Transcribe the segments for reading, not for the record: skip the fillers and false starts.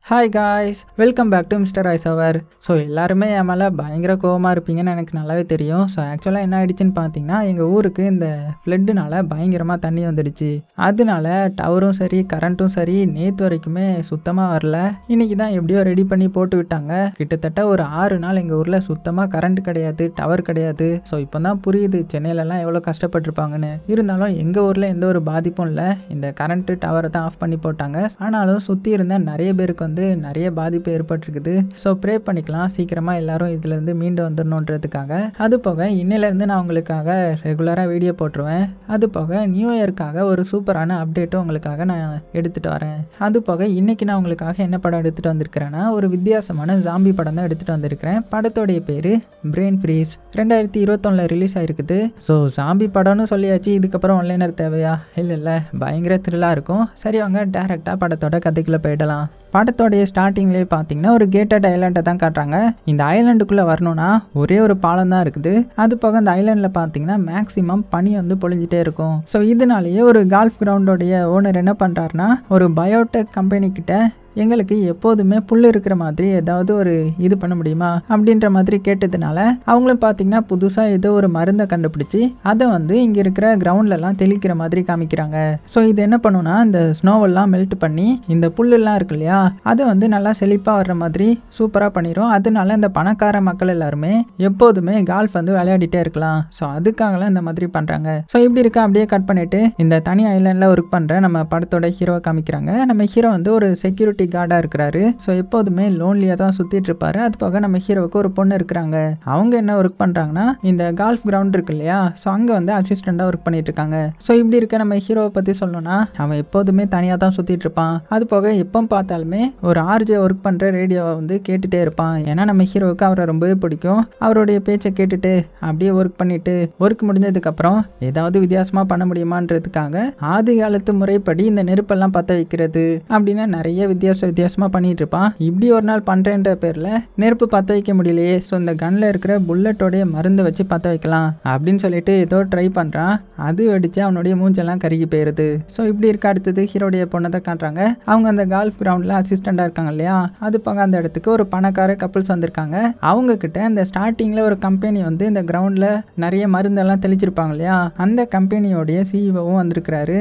Hi guys, welcome back to mister ice hour. So எல்லாருமே என் மேலே பயங்கர கோவமாக இருப்பீங்கன்னு எனக்கு நல்லாவே தெரியும். ஸோ ஆக்சுவலாக என்ன ஆயிடுச்சுன்னு பார்த்தீங்கன்னா, எங்கள் ஊருக்கு இந்த ஃப்ளட்டுனால பயங்கரமாக தண்ணி வந்துடுச்சு. அதனால டவரும் சரி கரண்ட்டும் சரி நேற்று வரைக்குமே சுத்தமாக வரல. இன்றைக்கி தான் எப்படியோ ரெடி பண்ணி போட்டு விட்டாங்க. கிட்டத்தட்ட ஒரு 6 நாள் எங்கள் ஊரில் சுத்தமாக கரண்ட் கிடையாது, டவர் கிடையாது. ஸோ இப்போ தான் புரியுது சென்னையிலலாம் எவ்வளோ கஷ்டப்பட்டுருப்பாங்கன்னு. இருந்தாலும் எங்கள் ஊரில் எந்த ஒரு பாதிப்பும் இல்லை. இந்த கரண்ட்டு டவரை தான் ஆஃப் பண்ணி போட்டாங்க. ஆனாலும் சுற்றி இருந்த நிறைய பேருக்கு நிறைய பாதிப்பு ஏற்பட்டிருக்குது. ஸோ ப்ரே பண்ணிக்கலாம், சீக்கிரமாக எல்லாரும் இதுலேருந்து மீண்டு வந்துடணுன்றதுக்காக. அது போக இன்னிலேருந்து நான் உங்களுக்காக ரெகுலராக வீடியோ போட்டுருவேன். அது போக நியூ இயர்க்காக ஒரு சூப்பரான அப்டேட்டும் உங்களுக்காக நான் எடுத்துகிட்டு வரேன். அது போக இன்றைக்கி நான் உங்களுக்காக என்ன படம் எடுத்துகிட்டு வந்திருக்கிறேன்னா, ஒரு வித்தியாசமான ஜாம்பி படம் தான் எடுத்துகிட்டு வந்திருக்கிறேன். படத்தோடைய பேர் பிரெயின் ஃப்ரீஸ். 2021 ரிலீஸ் ஆகிருக்குது. ஸோ ஜாம்பி படம்னு சொல்லியாச்சு, இதுக்கப்புறம் ஒன்லைனர் தேவையா? இல்லை, பயங்கர த்ரில்லாக இருக்கும். சரி வாங்க டேரெக்டாக படத்தோட கதைக்குள்ளே போயிடலாம். படத்தோடைய ஸ்டார்டிங்லேயே பார்த்தீங்கன்னா ஒரு கேட்டட் ஐலாண்டை தான் காட்டுறாங்க. இந்த ஐலாண்டுக்குள்ளே வரணும்னா ஒரே ஒரு பாலம் தான் இருக்குது. அது போக அந்த ஐலாண்டில் பார்த்தீங்கன்னா மேக்ஸிமம் பனி பொழிஞ்சிட்டே இருக்கும். ஸோ இதனாலேயே ஒரு கால்ஃப் கிரவுண்டோடைய ஓனர் என்ன பண்ணுறாருனா, ஒரு பயோடெக் கம்பெனிக்கிட்ட எங்களுக்கு எப்போதுமே புல் இருக்கிற மாதிரி ஏதாவது ஒரு இது பண்ண முடியுமா அப்படின்ற மாதிரி கேட்டதுனால அவங்களும் பார்த்தீங்கன்னா புதுசாக ஏதோ ஒரு மருந்தை கண்டுபிடிச்சி அதை இங்கே இருக்கிற கிரவுண்ட்லலாம் தெளிக்கிற மாதிரி காமிக்கிறாங்க. ஸோ இது என்ன பண்ணுன்னா, இந்த ஸ்னோவெல்லாம் மெல்ட் பண்ணி இந்த புல்லெல்லாம் இருக்கு இல்லையா, அதை நல்லா செழிப்பாக வர்ற மாதிரி சூப்பராக பண்ணிடும். அதனால இந்த பணக்கார மக்கள் எல்லாருமே எப்போதுமே கால்ஃப் விளையாடிட்டே இருக்கலாம். ஸோ அதுக்காகலாம் இந்த மாதிரி பண்ணுறாங்க. ஸோ இப்படி இருக்க அப்படியே கட் பண்ணிட்டு இந்த தனி ஐலாண்டில் ஒர்க் பண்ணுற நம்ம படத்தோட ஹீரோவை காமிக்கிறாங்க. நம்ம ஹீரோ ஒரு செக்யூரிட்டி கார்டா இருக்கிறாரு. ஸோ எப்போதுமே லோன்லியா தான் சுத்திட்டு இருப்பாரு. அது போக நம்ம ஹீரோவுக்கு ஒரு பொண்ணு இருக்கிறாங்க. அவங்க என்ன ஒர்க் பண்றாங்கன்னா, இந்த கால்ஃப் கிரவுண்ட் இருக்கு இல்லையா, ஸோ அங்க அசிஸ்டண்டா ஒர்க் பண்ணிட்டு இருக்காங்க. ஸோ இப்படி இருக்க நம்ம ஹீரோவை பத்தி சொல்லணும்னா, அவன் எப்போதுமே தனியா தான் சுத்திட்டு இருப்பான். அது போக எப்போ பார்த்தாலுமே ஒரு ஆர்ஜே ஒர்க் பண்ற ரேடியோவை கேட்டுட்டே இருப்பான். ஏன்னா நம்ம ஹீரோவுக்கு அவரை ரொம்பவே பிடிக்கும். அவருடைய பேச்சை கேட்டுட்டு அப்படியே ஒர்க் பண்ணிட்டு ஒர்க் முடிஞ்சதுக்கு அப்புறம் ஏதாவது வித்தியாசமா பண்ண முடியுமான்றதுக்காக ஆதி காலத்து முறைப்படி இந்த நெருப்பெல்லாம் பத்த வைக்கிறது அப்படின்னு நிறைய வித்தியாசமா பண்ணிட்டு இருப்பான். இப்படி ஒரு நாள் பண்றேன்ற பேர்ல நெருப்பு பத்த வைக்க முடியலையே, ஸோ இந்த கன்ல இருக்கிற புல்லட்டோடைய மருந்தை வச்சு பத்த வைக்கலாம் அப்படின்னு சொல்லிட்டு ஏதோ ட்ரை பண்றான். அது வெடிச்சு அவனுடைய மூஞ்செல்லாம் கருகி போயிருது. ஸோ இப்படி இருக்க அடுத்தது ஹீரோடைய பொண்ணை தான் காட்டுறாங்க. அவங்க அந்த கால்ஃப் கிரவுண்ட்ல அசிஸ்டண்டா இருக்காங்க இல்லையா, அது போக அந்த இடத்துக்கு ஒரு பணக்கார கப்பிள்ஸ் வந்திருக்காங்க. அவங்க கிட்ட இந்த ஸ்டார்டிங்ல ஒரு கம்பெனி இந்த கிரவுண்ட்ல நிறைய மருந்தெல்லாம் தெளிச்சிருப்பாங்க இல்லையா, அந்த கம்பெனியோடைய சிஇஓவும் வந்திருக்கிறாரு.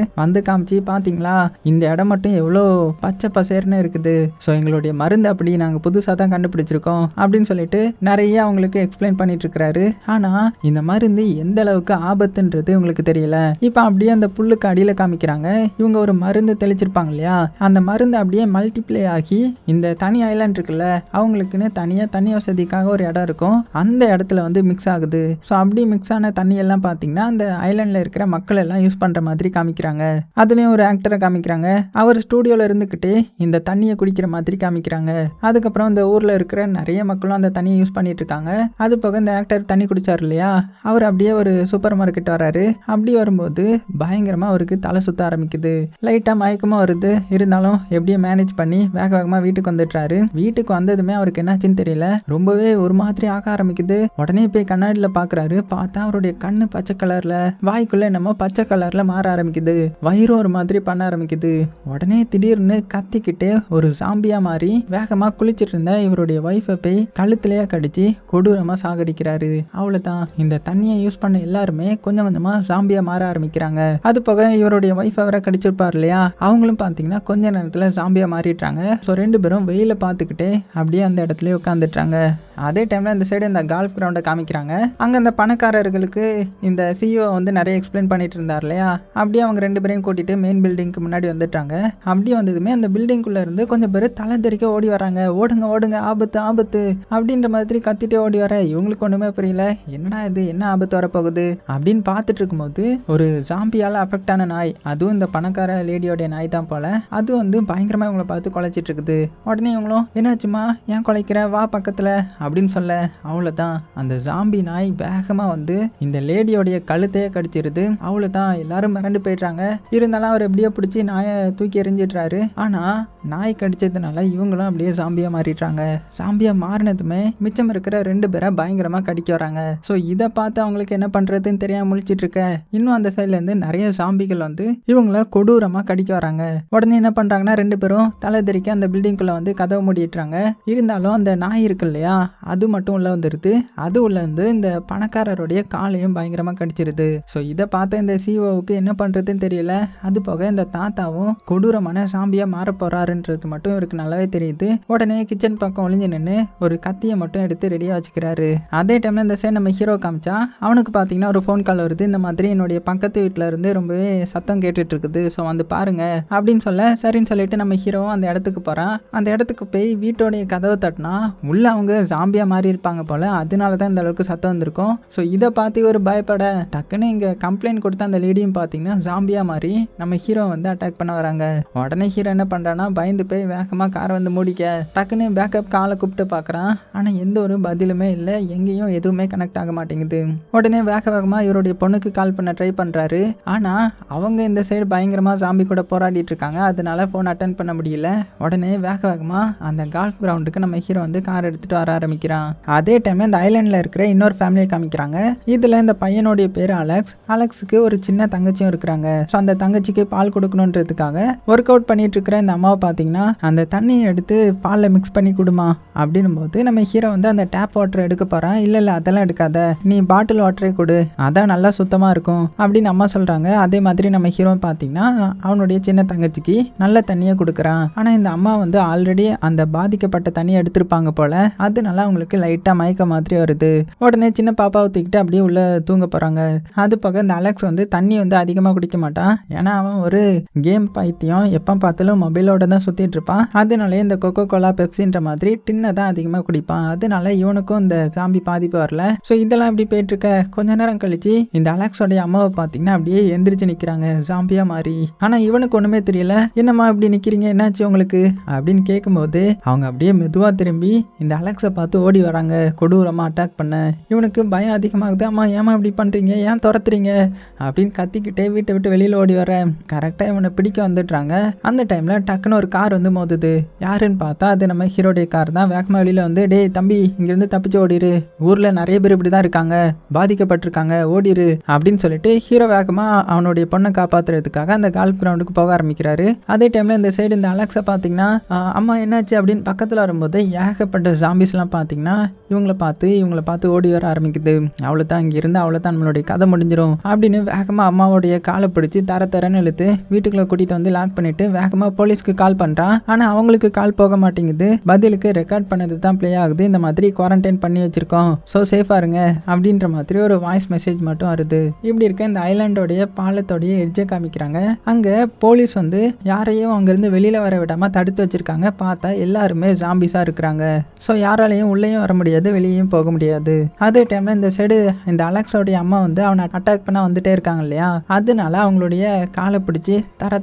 காமிச்சு பாத்தீங்களா, இந்த இடம் மட்டும் எவ்வளோ பச்சை பசேர்னு இருக்குது. ஸோ எங்களுடைய மருந்து அப்படி நாங்கள் புதுசாக தான் கண்டுபிடிச்சிருக்கோம் அப்படின்னு சொல்லிட்டு நிறைய அவங்களுக்கு எக்ஸ்பிளைன் பண்ணிட்டு இருக்கிறாரு. ஆனால் இந்த மருந்து எந்த அளவுக்கு ஆபத்துன்றது உங்களுக்கு தெரியல. இப்போ அப்படியே அந்த புல்லுக்கு அடியில் காமிக்கிறாங்க. இவங்க ஒரு மருந்து தெளிச்சிருப்பாங்க இல்லையா, அந்த மருந்து அப்படியே மல்டிப்ளை ஆகி இந்த தனி ஐலாண்ட் இருக்குல்ல, அவங்களுக்குன்னு தனியாக தண்ணி வசதிக்காக ஒரு இடம் இருக்கும். அந்த இடத்துல மிக்ஸ் ஆகுது. ஸோ அப்படி மிக்ஸ் ஆன தண்ணி எல்லாம் பார்த்தீங்கன்னா அந்த ஐலாண்டில் இருக்கிற மக்கள் எல்லாம் யூஸ் பண்ணுற மாதிரி காமிக்கிறாங்க. அதுலேயும் ஒரு ஆக்டரை காமிக்கிறாங்க. அவர் ஸ்டூடியோவில் இருந்துக்கிட்டு இந்த தண்ணியை குடிக்கிற மாதிரி காமிக்கிறாங்க. அதுக்கப்புறம் இந்த ஊர்ல இருக்கிற நிறைய மக்களும் அந்த தண்ணியை யூஸ் பண்ணிட்டு இருக்காங்க. அது போக இந்த ஆக்டர் தண்ணி குடிச்சார் இல்லையா, அவர் அப்படியே ஒரு சூப்பர் மார்க்கெட் வராரு. அப்படி வரும்போது பயங்கரமா அவருக்கு தலை சுத்த ஆரம்பிக்குது. லைட்டா மயக்கமா வருது. இருந்தாலும் எப்படியும் மேனேஜ் பண்ணி வேகமா வீட்டுக்கு வந்துடுறாரு. வீட்டுக்கு வந்ததுமே அவருக்கு என்னாச்சுன்னு தெரியல, ரொம்பவே ஒரு மாதிரி ஆக ஆரம்பிக்குது. உடனே போய் கண்ணாடியில பாக்குறாரு. பார்த்தா அவருடைய கண்ணு பச்சை கலர்ல, வாய்க்குள்ள என்னமோ பச்சை கலர்ல மாற ஆரம்பிக்குது. வயிறும் ஒரு மாதிரி பண்ண ஆரம்பிக்குது. உடனே திடீர்னு கத்திக்கிட்டு ஒரு சாம்பியா மாறி வேகமா குளிச்சிட்டு இருந்த இவருடைய வைஃபை போய் கழுத்திலேயே கடிச்சு கொடூரமா சாகடிக்கிறாரு. அவ்வளவுதான். இந்த தண்ணியை யூஸ் பண்ண எல்லாருமே கொஞ்சம் கொஞ்சமா சாம்பியா மாற ஆரம்பிக்கிறாங்க. அது போக இவருடைய வைஃப் அவரை கடிச்சிருப்பார் இல்லையா, அவங்களும் பாத்தீங்கன்னா கொஞ்ச நேரத்துல சாம்பியா மாறிடுறாங்க. ஸோ 2 பேரும் வெயில பார்த்துக்கிட்டே அப்படியே அந்த இடத்துல உட்காந்துட்டாங்க. அதே டைம்ல இந்த சைடு இந்த கால்ஃப் கிரவுண்டை காமிக்கிறாங்க. அங்க அந்த பணக்காரர்களுக்கு இந்த சிஇஓ நிறைய எக்ஸ்பிளைன் பண்ணிட்டு இருந்தார் இல்லையா, அப்படியே அவங்க 2 பேரையும் கூட்டிட்டு மெயின் பில்டிங்க்கு முன்னாடி வந்துட்டாங்க. அப்படி வந்ததுமே அந்த பில்டிங்குள்ள இருந்து கொஞ்சம் பேர் தலை தெறிக்க ஓடி வராங்க. ஓடுங்க ஆபத்து ஆபத்து அப்படின்ற மாதிரி கத்திட்டே ஓடி வர இவங்களுக்கு ஒண்ணுமே புரியல. என்னடா இது, என்ன ஆபத்து வரப்போகுது அப்படின்னு பார்த்துட்டு இருக்கும்போது ஒரு ஜாம்பியால அஃபெக்ட் ஆன நாய், அதுவும் இந்த பணக்கார லேடியோடைய நாய் தான் போல, அது பயங்கரமா இவங்களை பார்த்து குலைச்சிட்டு இருக்குது. உடனே இவங்களும் என்னாச்சுமா, ஏன் குலைக்கிற, வா பக்கத்துல அப்படின்னு சொல்ல அவ்வளோதான் அந்த ஜாம்பி நாய் வேகமாக வந்து இந்த லேடியோடைய கழுத்தையே கடிச்சிருது. அவ்வளோதான் எல்லாரும் மிரண்டு போயிடுறாங்க. இருந்தாலும் அவர் எப்படியோ பிடிச்சி நாயை தூக்கி எறிஞ்சிடுறாரு. ஆனால் நாய் கடிச்சதுனால இவங்களும் அப்படியே ஜாம்பியாக மாறிடுறாங்க. ஜாம்பியாக மாறினதுமே மிச்சம் இருக்கிற 2 பேரை பயங்கரமாக கடிக்க வராங்க. ஸோ இதை பார்த்து அவங்களுக்கு என்ன பண்ணுறதுன்னு தெரியாமல் முழிச்சிட்டு இருக்க இன்னும் அந்த சைட்லேருந்து நிறைய ஜாம்பிகள் வந்து இவங்கள கொடூரமாக கடிக்க வராங்க. உடனே என்ன பண்ணுறாங்கன்னா 2 பேரும் தலை தெறிக்க அந்த பில்டிங்குள்ளே வந்து கதவை மூடிட்டுறாங்க. இருந்தாலும் அந்த நாய் இருக்கு இல்லையா அது மட்டும் உள்ள வந்துடுது. அது உள்ள வந்து இந்த பணக்காரருடைய காலையும் பயங்கரமாக கடிச்சிருது. ஸோ இதை பார்த்த இந்த சிஓவுக்கு என்ன பண்ணுறதுன்னு தெரியல. அது போக இந்த தாத்தாவும் கொடூரமான சாம்பியாக மாற போறாருன்றது மட்டும் இவருக்கு நல்லாவே தெரியுது. உடனே கிச்சன் பக்கம் ஒளிஞ்சு நின்று ஒரு கத்தியை மட்டும் எடுத்து ரெடியாக வச்சுக்கிறாரு. அதே டைம்ல இந்த சைடு நம்ம ஹீரோ காமிச்சா அவனுக்கு பார்த்தீங்கன்னா ஒரு ஃபோன் கால் வருது. இந்த மாதிரி என்னுடைய பக்கத்து வீட்டில் இருந்து ரொம்பவே சத்தம் கேட்டுட்டு இருக்குது, ஸோ வந்து பாருங்க அப்படின்னு சொல்ல சரின்னு சொல்லிட்டு நம்ம ஹீரோவும் அந்த இடத்துக்கு போகிறான். அந்த இடத்துக்கு போய் வீட்டோடைய கதவை தட்டினா உள்ள அவங்க ஜாம்பியாக மாறி இருப்பாங்க போல, அதனால தான் இந்த அளவுக்கு சத்தம் வந்திருக்கும். ஸோ இதை பார்த்து ஒரு பயப்பட டக்குன்னு இங்கே கம்ப்ளைண்ட் கொடுத்த அந்த லேடியும் பார்த்தீங்கன்னா ஜாம்பியாக மாறி நம்ம ஹீரோ வந்து அட்டாக் பண்ண வராங்க. உடனே ஹீரோ என்ன பண்ணுறான்னா பயந்து போய் வேகமாக காரை வந்து மூடிக்க டக்குன்னு பேக்கப் காலை கூப்பிட்டு பார்க்குறான். ஆனால் எந்த ஒரு பதிலுமே இல்லை, எங்கேயும் எதுவுமே கனெக்ட் ஆக மாட்டேங்குது. உடனே வேகமாக இவருடைய பொண்ணுக்கு கால் பண்ண ட்ரை பண்ணுறாரு. ஆனால் அவங்க இந்த சைடு பயங்கரமாக ஜாம்பி கூட போராடிட்டு இருக்காங்க, அதனால ஃபோன் அட்டன் பண்ண முடியல. உடனே வேகமாக அந்த கால்ஃப் கிரவுண்டுக்கு நம்ம ஹீரோ வந்து கார் எடுத்துகிட்டு வர ஆரம்பிக்கிறான். அதே டைமில் இந்த ஐலாண்டில் இருக்கிற இன்னொரு ஃபேமிலியை காமிக்கிறாங்க. இதில் இந்த பையனுடைய பேர் அலெக்ஸுக்கு ஒரு சின்ன தங்கச்சியும் இருக்கிறாங்க. ஸோ அந்த தங்கச்சிக்கு பால் கொடுக்கணுன்றதுக்காக ஒர்க் அவுட் பண்ணிட்டு இருக்கிற இந்த அம்மாவை பார்த்தீங்கன்னா அந்த தண்ணியை எடுத்து பாலில் மிக்ஸ் பண்ணி கொடுமா அப்படின்னும் போது நம்ம ஹீரோ வந்து அந்த டேப் வாட்டர் எடுக்க போகிறான். இல்லை அதெல்லாம் எடுக்காத, நீ பாட்டில் வாட்டரே கொடு, அதான் நல்லா சுத்தமாக இருக்கும் அப்படின்னு அம்மா சொல்கிறாங்க. அதே மாதிரி நம்ம ஹீரோ பார்த்தீங்கன்னா அவனுடைய சின்ன தங்கச்சிக்கு நல்ல தண்ணியை கொடுக்குறான். ஆனால் இந்த அம்மா வந்து ஆல்ரெடி அந்த பாதிக்கப்பட்ட தண்ணியை எடுத்திருப்பாங்க போல, அதனால அவங்களுக்கு லைட்டாக மயக்க மாதிரி வருது. உடனே சின்ன பாப்பாவை தூக்கிட்டு அப்படியே உள்ள தூங்க போகிறாங்க. அது போக இந்த அலெக்ஸ் வந்து தண்ணி வந்து அதிகமாக குடிக்க மாட்டான், ஏன்னா அவன் ஒரு கேம் பைத்தியம், எப்போ பார்த்தாலும் மொபைலோட தான் சுற்றிட்டு இருப்பான். அதனாலே இந்த கொக்கோ கோலா பெப்சின்ற மாதிரி டின்னை தான் அதிகமாக குடிப்பான். அதனால இவனுக்கும் இந்த சாம்பி பாதிப்பு வரல. ஸோ இதெல்லாம் இப்படி போயிட்டு இருக்க கொஞ்ச நேரம் கழிச்சு இந்த அலெக்ஸோடைய அம்மாவை பார்த்தீங்கன்னா அப்படியே எந்திரிச்சு நிற்கிறாங்க ஜாம்பியா மாறி. ஆனால் இவனுக்கு ஒன்றுமே தெரியல. என்னம்மா இப்படி நிற்கிறீங்க, என்னாச்சு உங்களுக்கு அப்படின்னு கேட்கும்போது அவங்க அப்படியே மெதுவாக திரும்பி இந்த அலெக்ஸை பார்த்து ஓடி வராங்க கொடூரமாக அட்டாக் பண்ண. இவனுக்கு பயம் அதிகமாகுது. அம்மா ஏமா இப்படி பண்ணுறீங்க, ஏன் துரத்துறீங்க அப்படின்னு கத்திக்கிட்டே வீட்டை விட்டு வெளியில் ஓடி வர கரெக்டாக இவனை பிடிக்க வந்துடுறாங்க. அந்த டைமில் டக்குன்னு ஒரு கார் வந்து மோதுது. யாருன்னு பார்த்தா அது நம்ம ஹீரோடைய கார் தான். வேகமாக வெளியில் வந்து டேய் தம்பி இங்கேருந்து தப்பிச்சு ஓடிரு, ஊரில் நிறைய பேர் இப்படி தான் இருக்காங்க, பாதிக்கப்பட்டிருக்காங்க, ஓடிரு அப்படின்னு சொல்லிட்டு ஹீரோ வேகமாக அவனுடைய பொண்ணை காப்பாற்றுறதுக்காக அந்த கால்ஃப் கிரவுண்டுக்கு போக ஆரம்பிக்கிறாரு. அதே டைமில் இந்த சைடு இந்த அலெக்ஸை பார்த்தீங்கன்னா அம்மா என்னாச்சு அப்படின்னு பக்கத்தில் வரும்போது ஏகப்பட்ட ஜாம்பிஸ்லாம் பார்த்தீங்கன்னா இவங்களை பார்த்து ஓடி வர ஆரம்பிக்குது. அவ்வளோதான், இங்கிருந்து அவ்வளோதான் நம்மளுடைய கதை முடிஞ்சிடும் அப்படின்னு வேகமாக அம்மாவோடைய காலை பிடிச்சி தரன்னு இழுத்து வீட்டுக்குள்ளே கூட்டிகிட்டு வந்து லாக் பண்ணிட்டு வேகமாக போலீஸ்க்கு கால் பண்ணுறான். ஆனால் அவங்களுக்கு கால் போக மாட்டேங்குது. பதிலுக்கு ரெக்கார்ட் பண்ணது தான் ப்ளே ஆகுது. இந்த மாதிரி குவாரண்டைன் பண்ணி வச்சிருக்கோம், ஸோ சேஃபாக இருங்க அப்படின்ற மாதிரி ஒரு வாய்ஸ் மெசேஜ் மட்டும் வருது. இப்படி இருக்க இந்த ஐலாண்டோடைய பாலத்தோடைய எட்ஜை காமிக்கிறாங்க. அங்கே போலீஸ் வந்து யாரையும் அங்கேருந்து வெளியில் வர விடாமல் தடுத்து வச்சிருக்காங்க. பார்த்தா எல்லாருமே ஜாம்பிஸாக இருக்கிறாங்க. ஸோ யாராலையும் உள்ளேயும் வர முடியாது, வெளியேயும் போக முடியாது. அதே டைமில் இந்த சைடு இந்த அலெக்ஸோடைய அம்மா வந்து அவனை அட்டாக் பண்ண வந்துட்டே இருக்காங்க இல்லையா, அதனால அவங்களுடைய காலை பிடிச்சி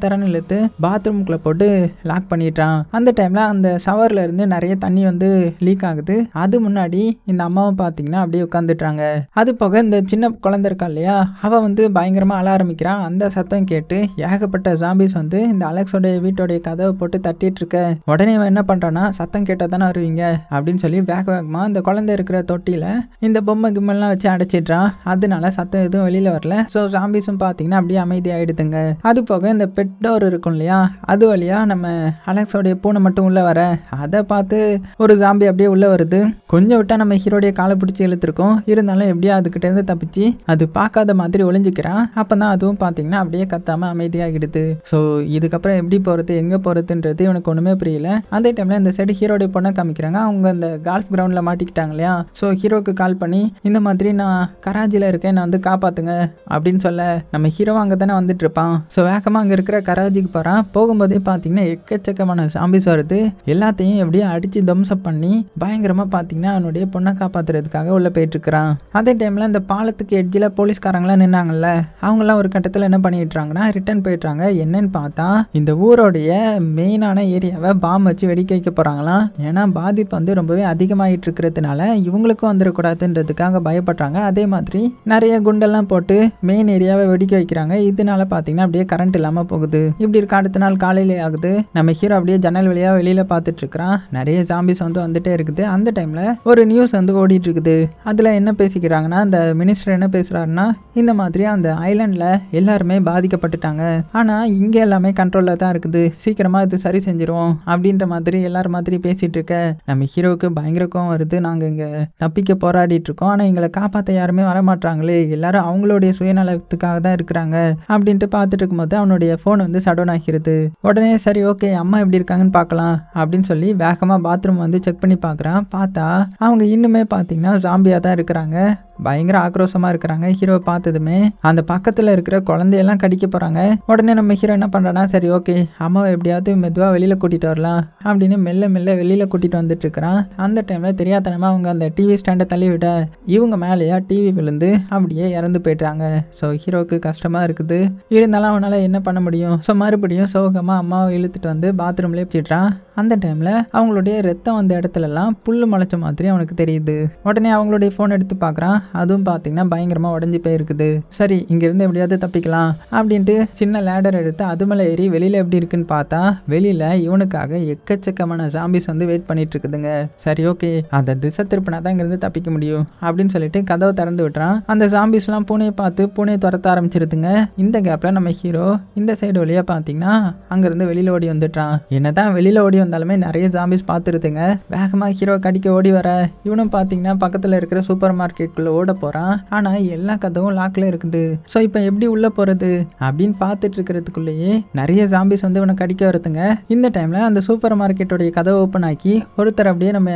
தரன்னு இழுத்து பாத்ரூம்குள்ளே போட்டு லாக் பண்ணிட்டான். அந்த டைமில் அந்த ஷவரில் இருந்து நிறைய தண்ணி வந்து லீக் ஆகுது. அது முன்னாடி இந்த அம்மாவை பார்த்தீங்கன்னா அப்படியே உட்காந்துட்டாங்க. அது போக இந்த சின்ன குழந்தை இருக்கா இல்லையா, அவள் வந்து பயங்கரமாக அழ ஆரம்பிக்கிறான். அந்த சத்தம் கேட்டு ஏகப்பட்ட ஜாம்பிஸ் வந்து இந்த அலெக்ஸோடைய வீட்டோடைய கதவை போட்டு தட்டிட்டு இருக்க. உடனே அவன் என்ன பண்ணுறான்னா சத்தம் கேட்டால் தானே வருவீங்க அப்படின்னு சொல்லி வேகமாக இந்த குழந்தை இருக்கிற தொட்டியில் இந்த பொம்மை கிம்மெல்லாம் வச்சு அடைச்சிடுறான். அதனால சத்தம் எதுவும் வெளியில் வரல. ஸோ ஜாம்பிஸும் பார்த்தீங்கன்னா அப்படியே அமைதியாகிடுதுங்க. அது போக இந்த பெட் டோர் இருக்கும் இல்லையா, அது வழியாக நம்ம அலெக்ஸோடைய பூனை மட்டும் உள்ளே வர அதை பார்த்து ஒரு ஜாம்பி அப்படியே உள்ளே வருது. கொஞ்சம் விட்டால் நம்ம ஹீரோடைய காலை பிடிச்சி இழுத்துருக்கோம். இருந்தாலும் எப்படியா அதுக்கிட்ட இருந்து தப்பிச்சு அது பார்க்காத மாதிரி ஒளிஞ்சிக்கிறான். அப்போ தான் அதுவும் பார்த்தீங்கன்னா அப்படியே கத்தாமல் அமைதியாகிடுது. ஸோ இதுக்கப்புறம் எப்படி போகிறது, எங்கே போகிறதுன்றது இவனுக்கு ஒன்றுமே புரியல. அதே டைமில் இந்த சைடு ஹீரோடைய பொண்ணை காமிக்கிறாங்க. அவங்க அந்த கால்ஃப் கிரவுண்டில் மாட்டிக்கிட்டாங்க இல்லையா, ஸோ ஹீரோக்கு கால் பண்ணி இந்த மாதிரி நான் கராஜியில் இருக்கேன், நான் வந்து காப்பாற்றுங்க அப்படின்னு சொல்ல நம்ம ஹீரோ அங்கே தானே வந்துட்டு இருப்பான். ஸோ வேகமாக அங்கே இருக்கிற கராஜிக்கு போகிறான். போகும்போதே பார்த்தீங்கன்னா எக்கச்சக்கமான ஜாம்பிஸ் வருது. எல்லாத்தையும் எப்படியும் அடித்து தம்சப் பண்ணி பயங்கரமாக பார்த்தீங்கன்னா அவனுடைய பொண்ணை காப்பாற்றுறதுக்காக உள்ளே போயிட்டு இருக்கிறான். அதே டைமில் இந்த பாலத்துக்கு எட்ஜில் போலீஸ்காரங்களாம் நின்னாங்கல்ல, அவங்களாம் ஒரு கட்டத்தில் என்ன பண்ணிட்டுறாங்கன்னா ரிட்டர்ன் போயிட்டுறாங்க. என்னன்னு பார்த்தா இந்த ஊரோடைய மெயினான ஏரியாவை பாம் வச்சு வெடிக்க வைக்க போகிறாங்களாம். ஏன்னா பாதிப்பு வந்து ரொம்பவே அதிகமாக அதிகமாகிட்டு இருக்கிறதுனால இவங்களுக்கும் வந்துடக்கூடாதுன்றதுக்காக பயப்படுறாங்க. அதே மாதிரி நிறைய குண்டெல்லாம் போட்டு மெயின் ஏரியாவை வெடிக்க வைக்கிறாங்க. இதனால பார்த்தீங்கன்னா அப்படியே கரண்ட் இல்லாமல் போகுது. இப்படி இருக்க அடுத்த நாள் காலையிலே ஆகுது. நம்ம ஹீரோ அப்படியே ஜன்னல் வழியாக வெளியில் பார்த்துட்டு இருக்கிறான். நிறைய ஜாம்பிஸ் வந்துட்டே இருக்குது. அந்த டைமில் ஒரு நியூஸ் ஓடிட்டு இருக்குது. அதில் என்ன பேசிக்கிறாங்கன்னா, அந்த மினிஸ்டர் என்ன பேசுகிறாருன்னா, இந்த மாதிரி அந்த ஐலாண்டில் எல்லாருமே பாதிக்கப்பட்டுட்டாங்க, ஆனால் இங்கே எல்லாமே கண்ட்ரோலில் தான் இருக்குது, சீக்கிரமாக இது சரி செஞ்சிருவோம் அப்படின்ற மாதிரி எல்லாரும் மாதிரி பேசிகிட்டு இருக்க நம்ம ஹீரோவுக்கு பயங்கர கோவம் வருது. நாங்கள் இங்கே தப்பிக்க போராடிட்டு இருக்கோம், ஆனால் எங்களை காப்பாற்ற யாருமே வரமாட்டாங்களே, எல்லாரும் அவங்களுடைய சுயநலத்துக்காக தான் இருக்கிறாங்க அப்படின்ட்டு பார்த்துட்டு இருக்கும்போது அவனுடைய ஃபோன் சடவுன் ஆகிறது. உடனே சரி ஓகே அம்மா எப்படி இருக்காங்கன்னு பார்க்கலாம் அப்படின்னு சொல்லி வேகமாக பாத்ரூம் செக் பண்ணி பார்க்குறான். பார்த்தா அவங்க இன்னுமே பார்த்தீங்கன்னா ஜாம்பியாக தான் இருக்கிறாங்க. பயங்கர ஆக்ரோஷமாக இருக்கிறாங்க. ஹீரோவை பார்த்ததுமே அந்த பக்கத்தில் இருக்கிற குழந்தையெல்லாம் கடிக்க போகிறாங்க. உடனே நம்ம ஹீரோ என்ன பண்ணுறான்னா, சரி ஓகே அம்மாவை எப்படியாவது மெதுவாக வெளியில் கூட்டிகிட்டு வரலாம் அப்படின்னு மெல்ல மெல்ல வெளியில் கூட்டிகிட்டு வந்துட்டு இருக்கிறான். அந்த டைமில் தெரியாதனமாக அவங்க அந்த டிவி ஸ்டாண்டை தள்ளி விட இவங்க மேலேயா டிவி விழுந்து அப்படியே இறந்து போய்ட்டாங்க. ஸோ ஹீரோவுக்கு கஷ்டமாக இருக்குது. இருந்தாலும் அவனால் என்ன பண்ண முடியும்? ஸோ மறுபடியும் சோகமாக அம்மாவை இழுத்துட்டு பாத்ரூம்லேயே வச்சிட்றான். அந்த டைமில் அவங்களுடைய ரத்தம் வந்த இடத்துலலாம் புல் முளைச்ச மாதிரி அவனுக்கு தெரியுது. உடனே அவங்களுடைய ஃபோன் எடுத்து பார்க்குறான். அதுவும் பார்த்தீங்கன்னா பயங்கரமாக உடஞ்சி போயிருக்குது. சரி இங்கேருந்து எப்படியாவது தப்பிக்கலாம் அப்படின்ட்டு சின்ன லேடர் எடுத்து அது மேலே ஏறி வெளியில் எப்படி இருக்குன்னு பார்த்தா வெளியில் இவனுக்காக எக்கச்சக்கமான ஜாம்பிஸ் வெயிட் பண்ணிட்டு இருக்குதுங்க. சரி ஓகே அந்த திசை திருப்பினா தான் இங்கேருந்து தப்பிக்க முடியும் அப்படின்னு சொல்லிட்டு கதவை திறந்து விட்டுறான். அந்த ஜாம்பிஸ்லாம் பூனையை பார்த்து பூனையை துரத்த ஆரம்பிச்சிருதுங்க. இந்த கேப்பில் நம்ம ஹீரோ இந்த சைடு வழியாக பார்த்தீங்கன்னா அங்கேருந்து வெளியில் ஓடி வந்துட்டான். என்னதான் வெளியில் ஓடி வந்தாலுமே நிறைய ஜாம்பிஸ் பார்த்துருதுங்க. வேகமாக ஹீரோ கடிக்க ஓடி வர இவனும் பார்த்தீங்கன்னா பக்கத்தில் இருக்கிற சூப்பர் மார்க்கெட்டுக்குள்ள ஓட போறான். ஆனா எல்லா கதவும் லாக்ல இருக்குது. ஸோ இப்போ எப்படி உள்ள போறது அப்படின்னு பார்த்துட்டு இருக்கிறதுக்குள்ளேயே நிறைய ஜாம்பிஸ் இவனை கடிக்க வருதுங்க. இந்த டைம்ல அந்த சூப்பர் மார்க்கெட்டோடைய கதவை ஓப்பன் ஆக்கி ஒருத்தர் அப்படியே நம்ம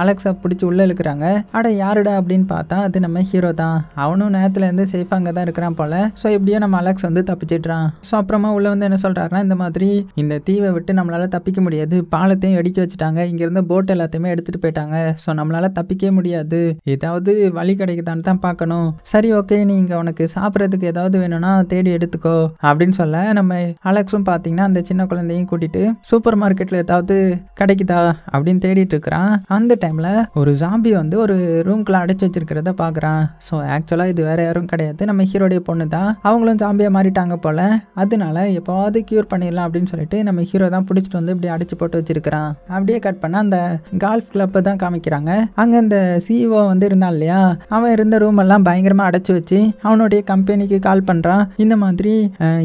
அலெக்ஸா பிடிச்சி உள்ள இழுக்கிறாங்க. அட யாருடா அப்படின்னு பார்த்தா அது நம்ம ஹீரோ தான். அவனும் நேரத்துல இருந்து சேஃபா அங்கே தான் இருக்கிறான் போல. ஸோ எப்படியோ நம்ம அலெக்ஸ் தப்பிச்சிடுறான். ஸோ அப்புறமா உள்ள என்ன சொல்றாருன்னா, இந்த மாதிரி இந்த தீவை விட்டு நம்மளால தப்பிக்க முடியாது, பாலத்தையும் வெடிக்க வச்சுட்டாங்க, இங்க இருந்த போட் எல்லாத்தையுமே எடுத்துட்டு போயிட்டாங்க, ஸோ நம்மளால தப்பிக்கவே முடியாது, ஏதாவது வழி கிடைக்குதான்னு தான் பார்க்கணும். சரி ஓகே நீங்க உனக்கு சாப்பிட்றதுக்கு ஏதாவது வேணும்னா தேடி எடுத்துக்கோ அப்படின்னு சொல்ல நம்ம அலெக்ஸும் பார்த்தீங்கன்னா அந்த சின்ன குழந்தையும் கூட்டிட்டு சூப்பர் மார்க்கெட்ல ஏதாவது கிடைக்குதா அப்படின்னு தேடிட்டு இருக்கிறான். அந்த டைம்ல ஒரு ஜாம்பி ஒரு ரூம்குள்ள அடைச்சு வச்சிருக்கிறத பாக்குறான். ஸோ ஆக்சுவலா இது வேற யாரும் கிடையாது, நம்ம ஹீரோடைய பொண்ணு தான். அவங்களும் ஜாம்பியா மாறிட்டாங்க போல. அதனால எப்போவாவது கியூர் பண்ணிடலாம் அப்படின்னு சொல்லிட்டு நம்ம ஹீரோ தான் பிடிச்சிட்டு இப்படி அடைச்சு போட்டு வச்சிருக்கிறான். அப்படியே கட் பண்ண அந்த கால்ஃப் கிளப் தான் காமிக்கிறாங்க. அங்க இந்த சிஇஓ இருந்தான் இல்லையா, அவன் இருந்த ரூம் எல்லாம் பயங்கரமா அடைச்சு வச்சு அவனுடைய கம்பெனிக்கு கால் பண்றான். இந்த மாதிரி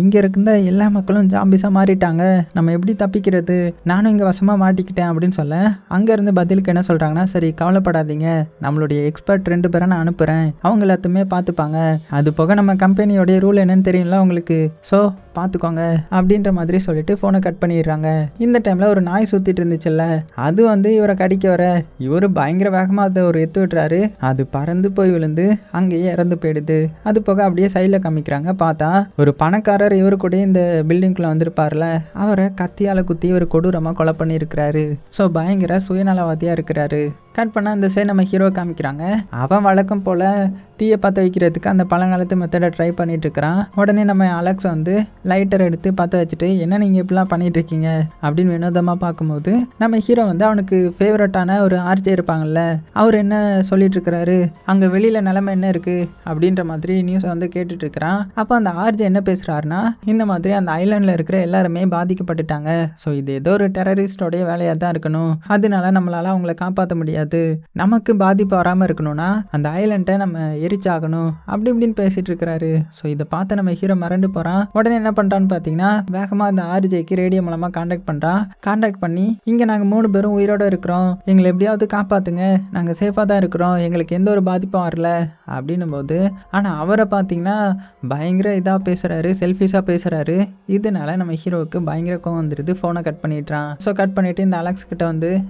இங்க இருந்த எல்லா மக்களும் ஜாம்பிஸா மாறிட்டாங்க, நம்ம எப்படி தப்பிக்கிறது, நானும் இங்க வசமா மாட்டிக்கிட்டேன் அப்படின்னு சொல்ல அங்க இருந்து பதிலுக்கு என்ன சொல்றாங்கன்னா, சரி கவலைப்படாதீங்க, நம்மளுடைய எக்ஸ்பர்ட் 2 பேரை நான் அனுப்புறேன், அவங்க எல்லாத்தையுமே பார்த்துப்பாங்க, அது போக நம்ம கம்பெனியோடைய ரூல் என்னன்னு தெரியும்ல உங்களுக்கு, ஸோ பார்த்துக்கோங்க அப்படின்ற மாதிரி சொல்லிட்டு ஃபோனை கட் பண்ணிடுறாங்க. இந்த டைமில் ஒரு நாய் சுற்றிட்டு இருந்துச்சுல்ல, அது இவரை கடிக்க வர இவர் பயங்கர வேகமாக அதை ஒரு எத்து விட்டுறாரு. அது பறந்து போய் விழுந்து அங்கேயே இறந்து போயிடுது. அது போக அப்படியே சைடில் காமிக்கிறாங்க. பார்த்தா ஒரு பணக்காரர் இவரு கூட இந்த பில்டிங்குள்ளே வந்திருப்பார்ல, அவரை கத்தியால் குத்தி ஒரு கொடூரமாக கொலை பண்ணியிருக்கிறாரு. ஸோ பயங்கர சுயநலவாதியாக இருக்கிறாரு. கட் பண்ண அந்த சைடு நம்ம ஹீரோ காமிக்கிறாங்க. அவன் வழக்கம் போல் தீயை பற்ற வைக்கிறதுக்கு அந்த பழங்காலத்து மெத்தடை ட்ரை பண்ணிட்டு இருக்கிறான். உடனே நம்ம அலெக்ஸ் லைட்டர் எடுத்து பற்ற வச்சுட்டு என்ன நீங்கள் இப்படிலாம் பண்ணிட்டு இருக்கீங்க அப்படின்னு வினோதமாக பார்க்கும்போது நம்ம ஹீரோ அவனுக்கு ஃபேவரட்டான ஒரு ஆர்ஜே இருப்பாங்கல்ல, அவர் என்ன சொல்லிட்டு இருக்கிறாரு, அங்கே வெளியில் நிலைமை என்ன இருக்குது அப்படின்ற மாதிரி நியூஸை கேட்டுட்டு இருக்கிறான். அப்போ அந்த ஆர்ஜே என்ன பேசுகிறாருன்னா, இந்த மாதிரி அந்த ஐலாண்டில் இருக்கிற எல்லாருமே பாதிக்கப்பட்டுட்டாங்க, ஸோ இது ஏதோ ஒரு டெரரிஸ்டோடைய வேலையாக தான் இருக்கணும், அதனால நம்மளால் அவங்கள காப்பாற்ற முடியாது, நமக்கு பாதிப்பு வராமல் இருக்கணும்னா அந்த ஐலாண்டை நம்ம எரிச்சாகணும் அப்படி இப்படின்னு பேசிட்டு இருக்கிறாரு. ஸோ இதை பார்த்து நம்ம ஹீரோ மறந்து போகிறான். உடனே என்ன பண்ணுறான்னு பார்த்தீங்கன்னா, வேகமாக அந்த ஆர்ஜேக்கு ரேடியோ மூலமாக கான்டாக்ட் பண்ணுறான். கான்டாக்ட் பண்ணி இங்கே நாங்கள் 3 பேரும் உயிரோடு இருக்கிறோம், எங்களை எப்படியாவது காப்பாற்றுங்க, நாங்கள் சேஃபாக தான் இருக்கிறோம், எங்களுக்கு எந்த ஒரு பாதிப்பும் வரல அப்படின்னும் போது, ஆனால் அவரை பார்த்தீங்கன்னா பயங்கர இதாக பேசுகிறாரு, செல்ஃபிஷாக பேசுகிறாரு. இதனால நம்ம ஹீரோவுக்கு பயங்கர கோவம் வந்துடுது. ஃபோனை கட் பண்ணிடுறான். ஸோ கட் பண்ணிவிட்டு இந்த அலெக்ஸ் கிட்ட